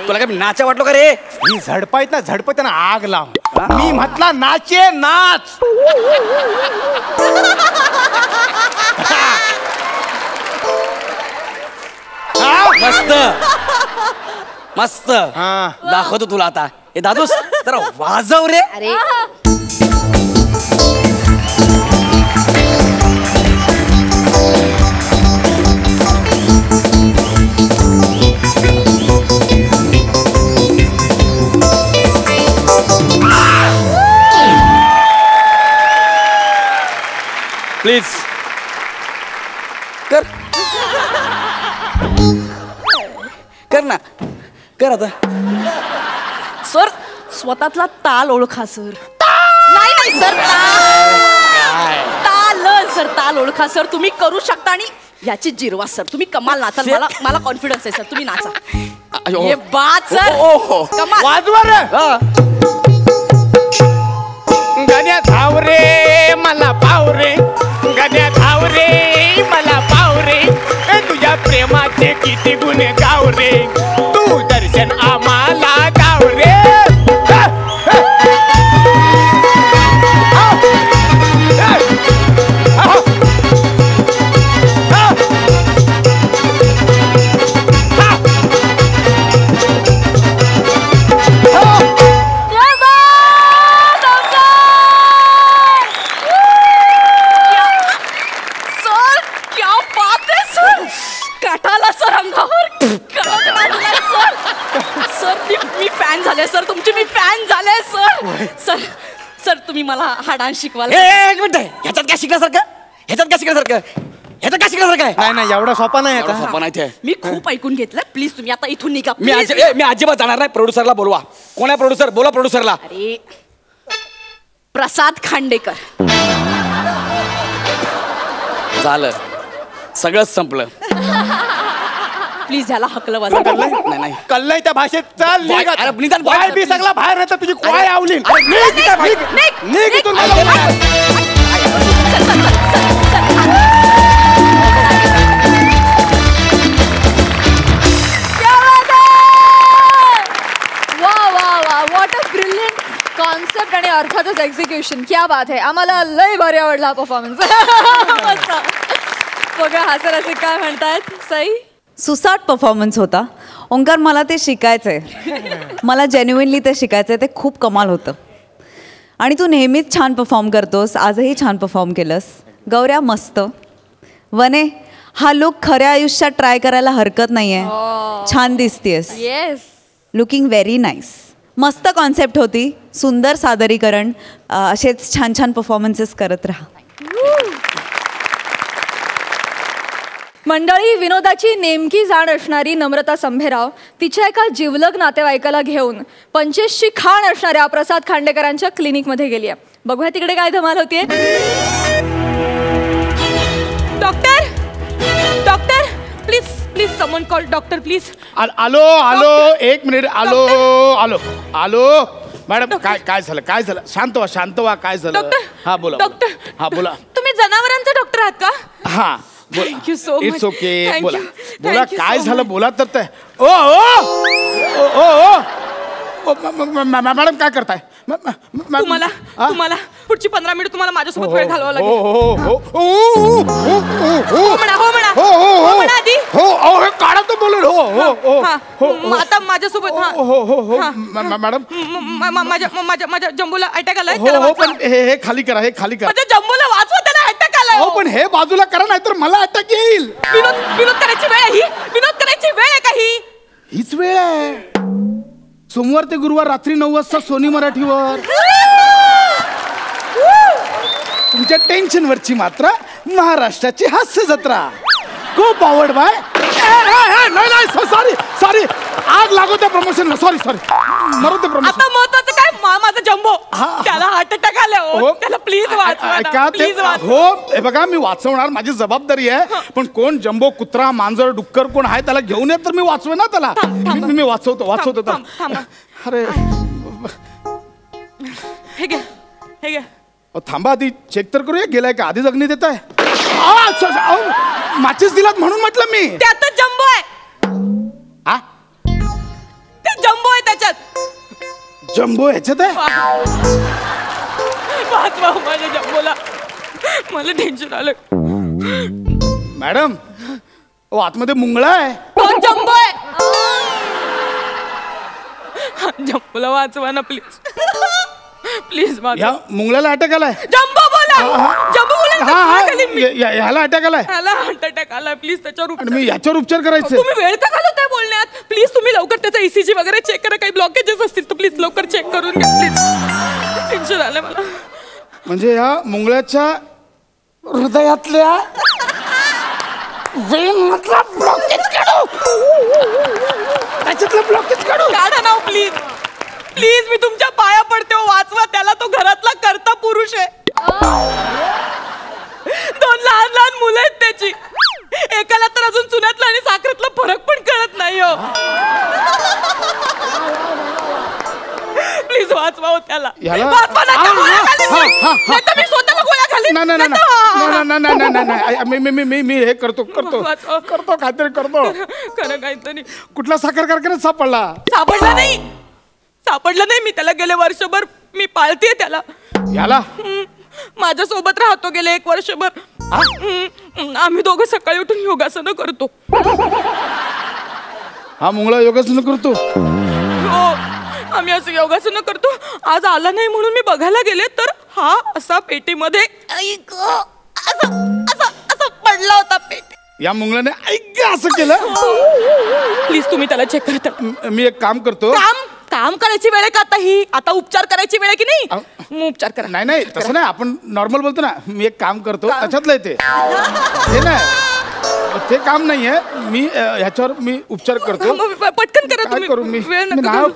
तुला काय नाचा वाटलो का रे. ही झडपायत ना झडपताना आग लाव. मी म्हटला नाचे नाच. मस्त मस्त. दाखवतो तुला आता. ए दादूस जरा वाजव रे. अरे प्लीज कर ना कर आता. सर स्वतःतला ताल ओळखा सर. नाही सर ताल सर ताल ओळखा सर. तुम्ही करू शकता आणि याची जिरवा सर. तुम्ही कमाल नाचाल. मला कॉन्फिडन्स आहे सर. तुम्ही नाचा. ये बात सर कमाल. वाजवा गण्या धाव रे मला पाव रे. गण्या धाव रे मला पाव रे. तुझ्या प्रेमाचे किती गुण गाव रे. तू दर्शन आम्हाला गाव रे. सर तुमची मी फॅन झाले सर. सर सर तुम्ही मला हा डान्स शिकवायला. एक मिनिट ह्याच्यात काय शिकण्यासारखं. नाही एवढा सोपा नाही आता. सोपा नाही ते. मी खूप ऐकून घेतलं. प्लीज तुम्ही आता इथून निघा. मी अजिबात जाणार नाही. प्रोड्युसरला बोलवा. कोण आहे प्रोड्युसर. बोला प्रोड्युसरला. अरे प्रसाद खांडेकर. झालं सगळंच संपलं. प्लीज याला हकलं वाजव. नाही कल्लय त्या भाषेत. चल निदान बाय बी सगळा बाहेर नाही तर तुझी काय आवली. कॉन्सेप्ट आणि अर्थातच एक्झिक्युशन. क्या बात आहे. आम्हाला लय भारी आवडला हा परफॉर्मन्स. बघा हा सर असे काय म्हणतात. सई सुसाट परफॉर्मन्स होता. ओंकार मला ते शिकायचं आहे. मला जेन्युइनली ते शिकायचं आहे. ते खूप कमाल होतं. आणि तू नेहमीच छान परफॉर्म करतोस, आजही छान परफॉर्म केलंस. गौऱ्या मस्त. वने, हा लुक खऱ्या आयुष्यात ट्राय करायला हरकत नाहीये. छान दिसतेस. येस. Looking very nice. मस्त कॉन्सेप्ट होती, सुंदर सादरीकरण. असेच छान छान परफॉर्मन्सेस करत राहा. मंडळी, विनोदाची नेमकी जाण असणारी नम्रता संभेराव तिच्या एका जिवलग नातेवाईकाला घेऊन 25ची खाण असणाऱ्या प्रसाद खांडेकरांच्या क्लिनिकमध्ये गेली आहे. बघूया तिकडे काय धमाल होतीये. Doctor, doctor, please please someone call doctor please. आलो आलो, एक मिनिट. आलो आलो आलो. मॅडम काय झालं, काय झालं? शांत व्हा, काय झालं? डॉक्टर. हा बोला. डॉक्टर. हा बोला. तुम्ही जनावरांचा डॉक्टर आहात का? हा. Thank you so much. It's okay. बोला Thank you काय so झालं, much. बोला तर. ओ ओ ओ ओ मॅडम काय करताय? तुम्हाला तुम्हाला पुढची 15 मिनिट तुम्हाला माझ्यासोबत वेळ घालवावा लागेल. हो म्हणा, हो म्हणा, हो हो हो म्हणा आधी. हो हे काढा तो बोलून. हो हो हो आता माझ्यासोबत. हो हो हो मॅडम. माझ्या जम्बूला अटॅक आलाय. हो हो पण हे खाली करा, हे खाली करा. माझ्या जम्बूला वाचवा, त्याला अटॅक आलाय. हो पण हे बाजूला करा, नाहीतर मला अटॅक येईल. विनोद करायची वेळ आहे ही. विनोद करायची वेळ आहे का ही? हीच वेळ आहे. सोमवार ते गुरुवार रात्री 9 वाजता सोनी मराठीवर. तुमच्या टेन्शनवरची मात्रा, महाराष्ट्राची हास्य जत्रा. को पॉवर्ड बाय. नाही सॉरी आग लागो त्या प्रमोशनला. सॉरी मरो ते प्रमोशन. आता महत्वाचं काय, माझा जम्बो त्याला हार्ट अटॅक आला. त्याला प्लीज वाचवा, प्लीज वाचवा. हो हे बघा, मी वाचवणार, माझी जबाबदारी आहे. पण कोण जम्बो, कुत्रा, मांजर, डुक्कर कोण आहे त्याला घेऊन येत तर मी वाचवे ना त्याला. मी वाचवतो त्याला. अरे हे घ्या, हे घ्या. थांबा, आधी चेक तर करूया गेलाय का. आधीच अग्नी देत आहे. माचीस दिलात म्हणून म्हटलं मी. त्यातच जम्बो आहे. हा, ते जम्बो आहे त्याच्यात. जम्बो ह्याच्यात आहे. वाचवा माझ्या जम्बोला, मला टेन्शन आलं. मॅडम आतमध्ये मुंगळा आहे. तो जम्बो आहे. जम्बोला वाचवा ना प्लीज, प्लीज या मुंगळ्याला अटॅक आलाय. जम्बो बोला, जम्बो बोला. ह्याला अटॅक आलाय. ह्याला हार्ट अटॅक आलाय. प्लीज त्याच्यावर उपचार. मी याच्यावर उपचार करायचे. तुम्ही वेळ का घालवताय बोलण्यात? प्लीज तुम्ही लवकर त्याचा ECG वगैरे चेक करा. काही ब्लॉकेजेस असतील तर प्लीज लवकर चेक करून घ्या प्लीज. टेन्शन आलंय मला. म्हणजे या मुंगळ्याच्या हृदयातल्या वेनमधला ब्लॉकेज काढू. त्याच्यातलं ब्लॉकेज काढू. काढा ना प्लीज, प्लीज. मी तुमच्या पाया पडते, वाचवा त्याला. तो घरातला कर्ता पुरुष आहे. 2 लहान लहान मुलं आहेत त्याची. एकाला तर अजून चुन्यातला आणि साखरेतला फरक पण कळत नाही. हो प्लीज वाचवा हो त्याला. वाचवा ना. मी स्वतःला गोळ्या घालीन. नाही मी हे करतो काहीतरी करतो. खरं काहीतरी. कुठला साखर कारखान्यात सापडला? सापडलं नाही. मी त्याला गेले वर्षभर मी पाळतेय त्याला. याला माझ्या सोबत राहतो गेले 1 वर्षभर. आम्ही दोघं सकाळी उठून योगासनं करतो. हा मुंगळा योगासनं करतो. हो, आम्ही असं योगासनं करतो. आज आला नाही म्हणून मी बघायला गेले तर हा असा पेटीमध्ये असं पडला होता. पेटी. या मुंगळ्याने ऐक असं केलं. प्लीज तुम्ही त्याला चेक करता. मी एक काम करतो. काम करायची वेळ आहे का आता ही? आता उपचार करायची वेळ आहे की नाही? मग उपचार करा. नाही तसं नाही, आपण नॉर्मल बोलतो ना. मी एक काम करतो, त्याच्यातलं आहे ते नाही, ते काम नाहीये. मी ह्याच्यावर मी उपचार करतो. पटकन करा तुम्ही. करू मी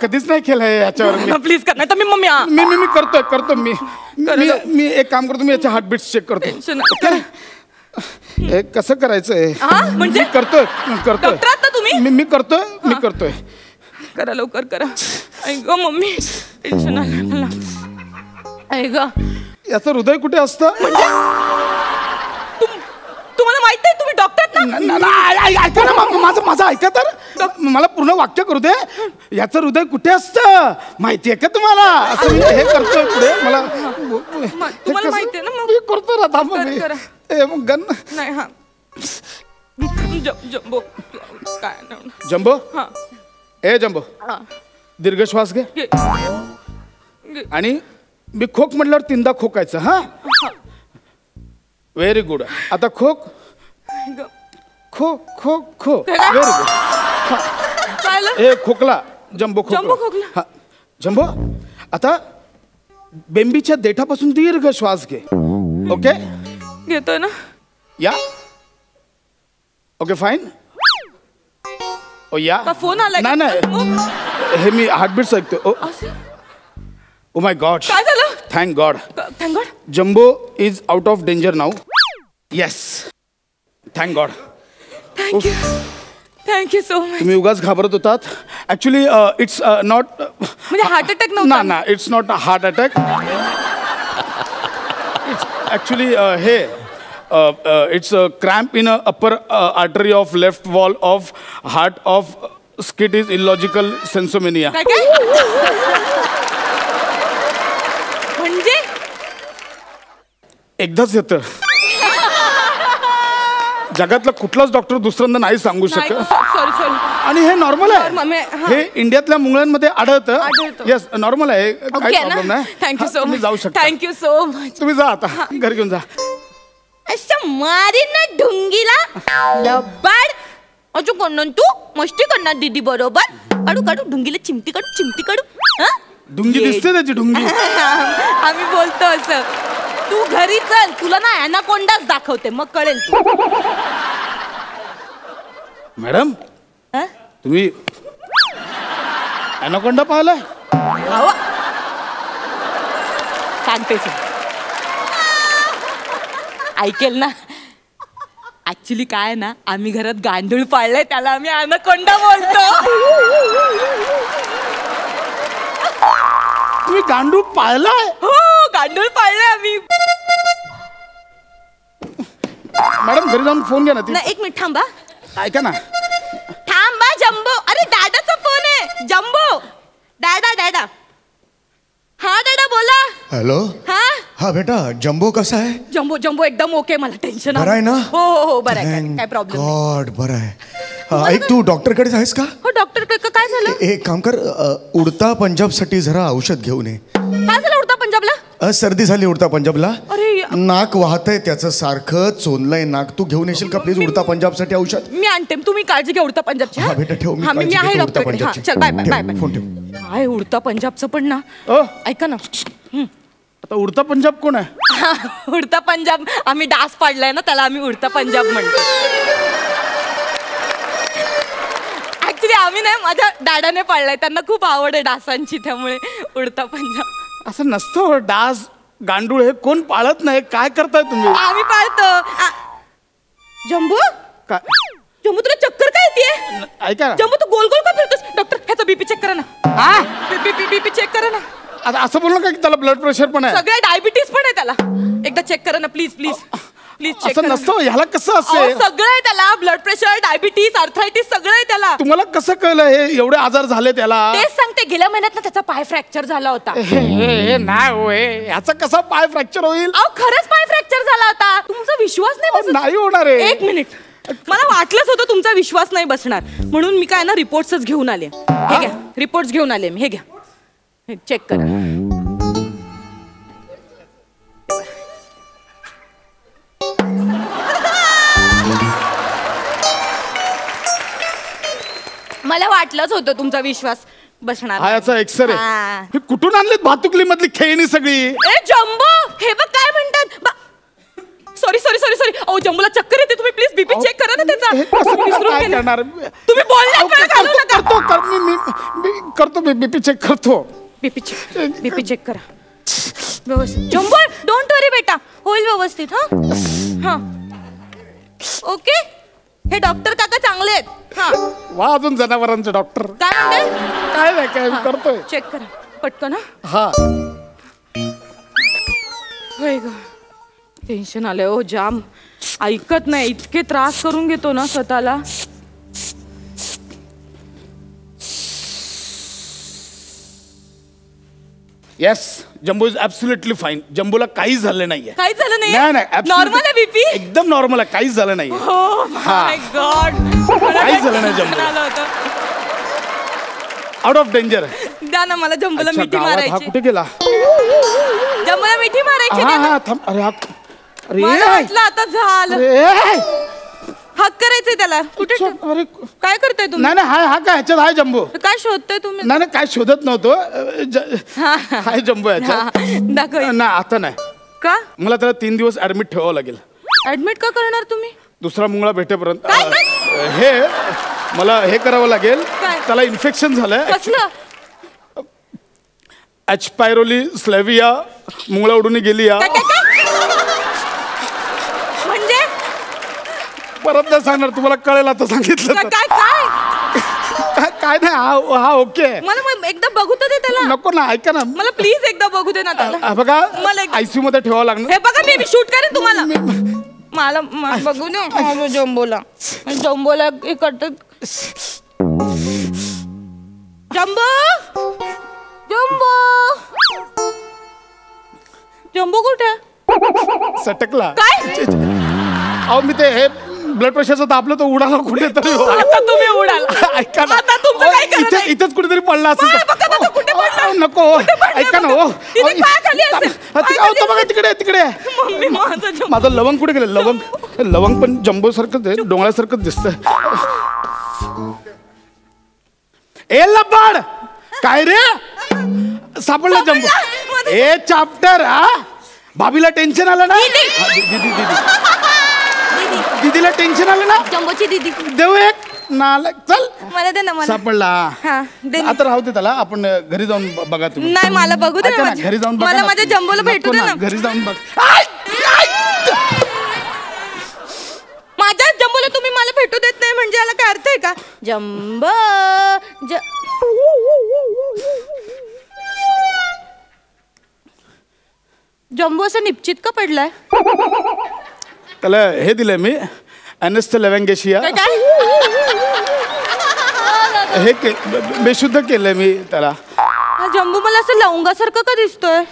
कधीच नाही केलंय याच्यावर. प्लीज कर, नाही तर मी करतो. मी एक काम करतो, मी याचे हार्टबीट चेक करतो. कसं करायचंय म्हणजे? करतोय तुम्ही? मी करतोय. करा लवकर करा. ऐक मम्मी, टेन्शन आलं मला. ऐक, याचं हृदय कुठे असतं? तुम्हाला माहित आहे? तुम्ही डॉक्टर ना? ऐका ना माझं ऐका तर. मला पूर्ण वाक्य करू दे. याचं हृदय कुठे असतं माहितीये का तुम्हाला? असं मी हे करतोय पुढे. मला तुम्हाला माहितीये ना? मी करतो ना. थांब गन नाही. हा जम्बो काय? जम्बो. जम्बो, दीर्घ श्वास घे आणि मी खोक म्हटल्यावर 3दा खोकायचं. हा, व्हेरी गुड. आता खोक खो खो खो. Very good. ए खोकला. जम्बो खोकला. हा जम्बो. आता बेंबीच्या देठापासून दीर्घ श्वास घे. ओके घेतोय ना. या. Okay fine. ओ या. फोन आला. नाही नाही, हे मी हार्टबीट ऐकतो. Oh my god. काय झालं? Thank god. Thank god. Jumbo is out of danger now. Yes, thank god. Thank you. Thank you so much. तुम्ही उगाच घाबरत होतात. ऍक्च्युली इट्स नॉट म्हणजे हार्ट अटॅक नव्हता ना. It's not a heart attack. Actually हे it's cramp in upper artery of left wall of heart of skit is illogical sensomania. म्हणजे एकदाच येतं. जगातला कुठलाच डॉक्टर दुसऱ्यांदा नाही सांगू शकत. Sorry sorry. आणि हे नॉर्मल आहे. हा. हे इंडियातल्या मुंगळ्यांमध्ये आढळतं. येस, नॉर्मल आहे. काही प्रॉब्लेम नाही. थँक्यू सो तुम्ही मच. जाऊ शकता. Thank you so much. तुम्ही जा आता घरी घेऊन जा. अच्छा मारीन ना ढुंगीला लबाड. अजून कोण तू मस्ती करणार दीदी बरोबर. काढू काढू ढुंगीला चिमटी काढू. हा ढुंगी दिसते त्याची ढुंगी. आम्ही बोलतो असं. तू घरी चल, तुला ना ॲनाकोंडाच दाखवते, मग कळेल तू. मॅडम तुम्ही ॲनाकोंडा पाहिलाय? सांगतेस ऐकेल ना. ऍक्च्युली काय ना, आम्ही घरात गांडूळ पाळलंय, त्याला आम्ही ॲनाकोंडा बोलतो. तुम्ही गांडूळ पाळलाय? हो, गांडूळ पाळलंय आम्ही. मॅडम घरी जाऊन फोन घ्या ना. ना एक मिनिट थांबा. ऐका ना. थांबा जम्बो. अरे डॅडाचा फोन आहे. जम्बो. डॅडा. हा डॅडा बोला. हॅलो. हा बेटा, जम्बो कसा आहे? जम्बो एकदम ओके. मला टेन्शन बरं आहे ना? हो बरं आहे. काय प्रॉब्लेम नाही. गॉड, बरं आहे. ऐक, तू डॉक्टरकडे आहेस का? हो डॉक्टर काय झालं? एक काम कर, उडता पंजाबसाठी जरा औषध घेऊन ये. काय झालं उडता पंजाबला? सर्दी झाली उडता पंजाबला. अरे नाक वाहतंय त्याचं, सारखं चोनलंय नाक. तू घेऊन येशील का प्लीज उडता पंजाबसाठी औषध? मी आणते. तुम्ही काळजी घ्या उडता पंजाबची. हा बेटा ठेव. मी आहे डॉक्टर. चल बाय. फोन ठेव. काय उडता पंजाबचं पण ना. ऐका ना. आता उडता पंजाब कोण आहे? उडता पंजाब आम्ही डास पाडलाय ना, त्याला आम्ही उडता पंजाब म्हणतो. ऍक्च्युली आम्ही नाही, माझ्या डॅडाने पाळलाय. त्यांना खूप आवड आहे डासांची, त्यामुळे उडता पंजाब. असं नसतं. डास गांडूळ हे कोण पाळत नाही. काय करताय तुम्ही? आम्ही पाळतो. जम्बू काय? जम्बू तुला चक्कर काय येते? ऐका ना. जम्बू तू गोल गोल का फिरतोस? डॉक्टर ह्याचा बीपी चेक करा ना. बीपी चेक करा ना. आता असं बोलू नका की त्याला ब्लड प्रेशर पण आहे. सगळ्या डायबिटीज पण आहे त्याला. एकदा चेक करा ना प्लीज चेक असं नसतं. ह्याला कसं असेल? सगळं आहे त्याला. ब्लड प्रेशर, डायबिटीज, आर्थरायटिस सगळं आहे त्याला. तुम्हाला कसं कळलं हे एवढे आजार झाले त्याला? तेच सांगते, गेल्या महिन्यात ना त्याचा पाय फ्रॅक्चर झाला होता. हे नाही होय. ह्याचा कसा पाय फ्रॅक्चर होईल? अहो खरंच पाय फ्रॅक्चर झाला होता. तुमचा विश्वास नाही बसत? नाही होणार आहे. एक मिनिट. मला वाटलंच होतं तुमचा विश्वास नाही बसणार, म्हणून मी काय ना रिपोर्ट्सच घेऊन आले. हे घ्या रिपोर्ट्स घेऊन आले मी. हे घ्या, हे चेक करा. मला वाटलंच होतं तुमचा विश्वास बसणार. हा याचा एक्सरे. हे कुठून आणलेत? भातुकली मधली खेळणी सगळी. ए जम्बो, हे बघ काय म्हणतात. Sorry sorry sorry sorry. अहो जम्बूला चक्कर येते. तुम्ही प्लीज बीपी चेक करा ना त्याचा. काय करणार? तुम्ही करतो बीपी चेक करतो. बीपी चेक करा व्यवस्थित. जम्बो डोंट वरी बेटा, होईल व्यवस्थित. हा ओके. हे डॉक्टर काका चांगले आहेत. हा वा, अजून जनावरांचे डॉक्टर. काय म्हणते? काय नाही, काय करतोय. चेक करा पटकन. हा होय ग, टेन्शन आलंय हो जाम. ऐकत नाही, इतके त्रास करून घेतो ना स्वतःला. Yes, Jumbo is absolutely fine. जम्बोला काहीच झालं नाहीये. काहीच झालं नाही. नाही, नॉर्मल आहे बीपी. एकदम नॉर्मल आहे. काहीच झालं नाहीये. Oh my God. काहीच झालं नाही जम्बो. Out of danger. द्या ना मला जम्बोला मिठी हा मारायची. कुठे गेला? जम्बोला मिठी मारायची द्या ना. थांब. अरे मला वाटलं आता झालं. हाक करायचंय त्याला. कुठे अरे काय करताय तुम्ही? नाही हा काय ह्याच्यात हाय जम्बो. काय शोधताय तुम्ही? नाही काय शोधत नव्हतो. हाय जम्बो ह्याच्यात. दाखव. नाही आता नाही. का? मला त्याला 3 दिवस ऍडमिट ठेवावं लागेल. ऍडमिट का करणार तुम्ही? दुसरा मुंगळा भेटेपर्यंत. हे मला हे करावं लागेल. त्याला इन्फेक्शन झालंय. कसलं? एच पायरोली स्लेविया मुंगळा उडून गेली या. म्हणजे परत नाही सांगणार तुम्हाला कळेल आता सांगितलं. काय नाही हा ओके. मला एकदा बघू तर दे त्याला. नको ना ऐका ना मला प्लीज एकदा बघू दे ना त्याला. बघा आयसीयू मध्ये ठेवावं लागणार. हे बघा मी शूट करेन तुम्हाला. मला बघू दे जम्बोला. जम्बोला हे करतात. जम्बो जम्बो जम्बो कुठे? सटकला. काय? अहो मी ते हे ब्लड प्रेशरचं दाबलं तर उडाला कुठे तरी. आता तुम्ही उडाल. ऐका ना आता तुमचं काय करायचं? इथंच कुठेतरी पडला असेल. नको ऐका ना. बघा तिकडे माझं लवंग कुठे गेलं? लवंग पण जम्बो सारखंच आहे. डोंगळ्यासारखंच दिसतंय. ए लबाड काय रे सापडला जम्बो. ए चॅप्टर. भाभीला टेन्शन आलं ना? दीदीला टेन्शन आलं ना? जम्बोची दीदी देऊ एक नालक. चल मला दे ना. मला सापडला. आता राहू दे त्याला. आपण घरी जाऊन बघा तुम्ही. नाही मला बघू दे ना. घरी जाऊन मला माझ्या जम्बोला भेटू दे ना. घरी जाऊन बघ. माझ्या जम्बोला तुम्ही मला भेटू देत नाही म्हणजे याला काय अर्थ आहे का? जम्बो जम्बो असं निश्चित का पडलाय? त्याला हे दिलंय मी एनेस्ट लेवेंगेशिया. हे बेशुद्ध केलंय मी त्याला. जम्बो मला असं लवंगासारखं का दिसतोय?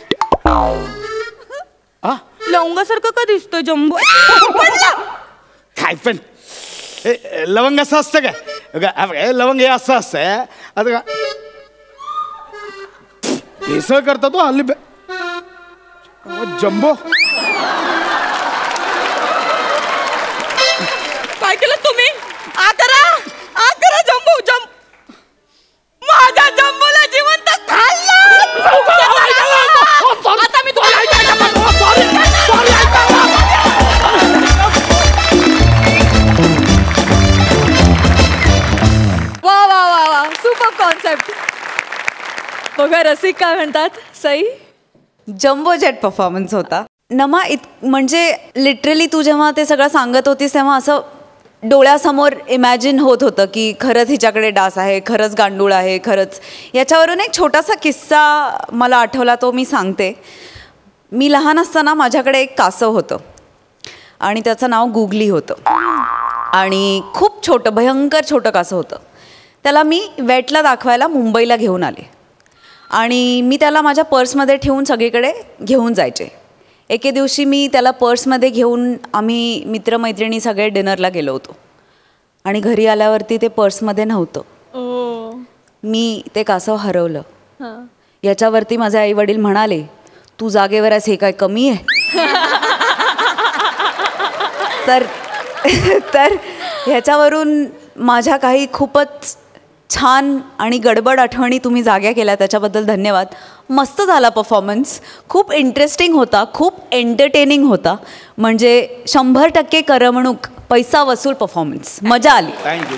लवंगासारखं का दिसतोय जम्बो? काय पण लवंग असं असतं काय? लवंग हे असं असतंय. आता का भेसळ करता तो हल्ली. जम्बो काय केलं तुम्ही? आ करा जम्बो. माझ्या जम्बोला जिवंत खाल्लं. आता मी वा सुपर कॉन्सेप्ट. बघा रसिक काय म्हणतात. सई जम्बो जेट परफॉर्मन्स होता नमा. म्हणजे लिटरली तू जेव्हा ते सगळं सांगत होतीस तेव्हा असं डोळ्यासमोर इमॅजिन होत होतं की खरंच हिच्याकडे डास आहे, खरंच गांडूळ आहे, खरंच. याच्यावरून एक छोटासा किस्सा मला आठवला, तो मी सांगते. मी लहान असताना माझ्याकडे एक कासव होतं आणि त्याचं नाव गुगली होतं. आणि खूप छोटं, भयंकर छोटं कासव होतं. त्याला मी वेटला दाखवायला मुंबईला घेऊन आले आणि मी त्याला माझ्या पर्समध्ये ठेवून सगळीकडे घेऊन जायचे. एके दिवशी मी त्याला पर्समध्ये घेऊन आम्ही मित्रमैत्रिणी सगळे डिनरला गेलो होतो आणि घरी आल्यावरती ते पर्समध्ये नव्हतं. मी ते कासव हरवलं. याच्यावरती माझे आई वडील म्हणाले, तू जागेवर आहेस, हे काय कमी आहे? तर ह्याच्यावरून माझ्या काही खूपच छान आणि गडबड आठवणी तुम्ही जाग्या केल्या, त्याच्याबद्दल धन्यवाद. मस्त झाला परफॉर्मन्स. खूप इंटरेस्टिंग होता, खूप एंटरटेनिंग होता. म्हणजे 100% करमणूक, पैसा वसूल परफॉर्मन्स. मजा आली. थँक्यू.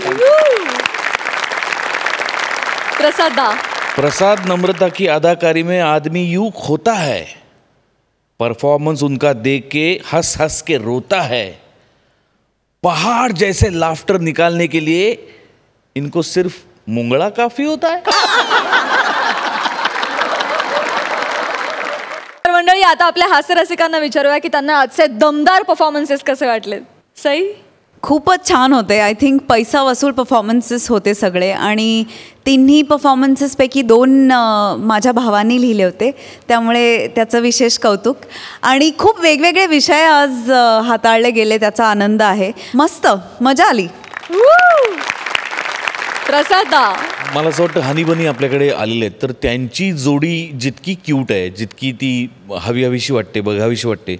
प्रसाद नम्रता की अदाकारी में आदमी यूं खोता है. परफॉर्मेंस उनका देख के हंस हंस के रोता है. पहाड़ जैसे लाफ्टर निकालने के लिए इनको सिर्फ मुंगड़ा काफी होता है. मंडळी, आता आपल्या हास्य रसिकांना विचारूया की त्यांना आजचे दमदार परफॉर्मन्सेस कसे वाटले. सई खूपच छान होते. आय थिंक पैसा वसूल परफॉर्मन्सेस होते सगळे. आणि तिन्ही परफॉर्मन्सेसपैकी 2 माझ्या भावांनी लिहिले होते, त्यामुळे त्याचं विशेष कौतुक. आणि खूप वेगवेगळे विषय आज हाताळले गेले, त्याचा आनंद आहे. मस्त मजा आली. प्रसादा मला असं वाटतं हनी बनी आपल्याकडे आलेले आहेत, तर त्यांची जोडी जितकी क्यूट आहे, जितकी ती हवीशी वाटते, बघावीशी वाटते,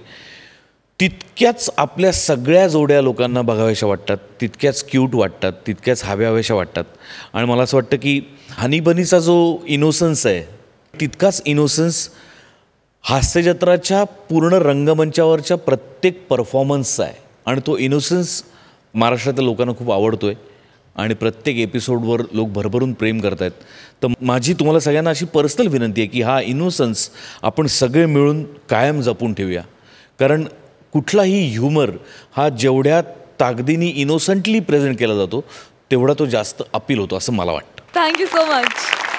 तितक्याच आपल्या सगळ्या जोड्या लोकांना बघाव्याशा वाटतात, तितक्याच क्यूट वाटतात, तितक्याच हव्याशा वाटतात. आणि मला असं वाटतं की हनी बनीचा जो इनोसन्स आहे तितकाच इनोसन्स हास्यजत्राच्या पूर्ण रंगमंचावरच्या प्रत्येक परफॉर्मन्सचा आहे. आणि तो इनोसन्स महाराष्ट्रातल्या लोकांना खूप आवडतो आहे आणि प्रत्येक एपिसोडवर लोक भरभरून प्रेम करत आहेत. तर माझी तुम्हाला सगळ्यांना अशी पर्सनल विनंती आहे की हा इनोसन्स आपण सगळे मिळून कायम जपून ठेवूया. कारण कुठलाही ह्युमर हा जेवढ्या ताकदीने इनोसंटली प्रेझेंट केला जातो तेवढा तो जास्त अपील होतो असं मला वाटतं. Thank you so much.